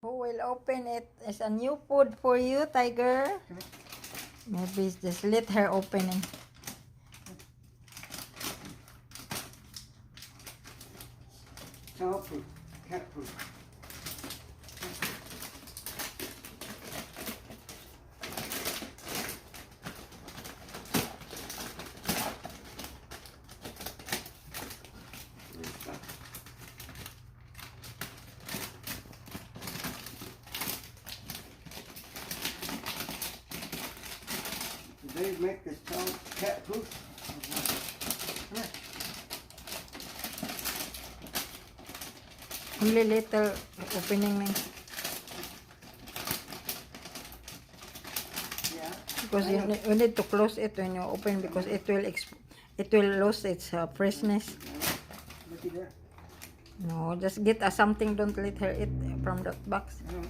Who will open it? It's a new food for you, Tiger. Maybe just let her open it. Cow food, cat food. They make this cow cat food. Come here. Only little opening lang. Yeah. Because you need to close it when you open because it will lose its freshness. Looky there. No, just get something. Don't let her eat from that box. I don't-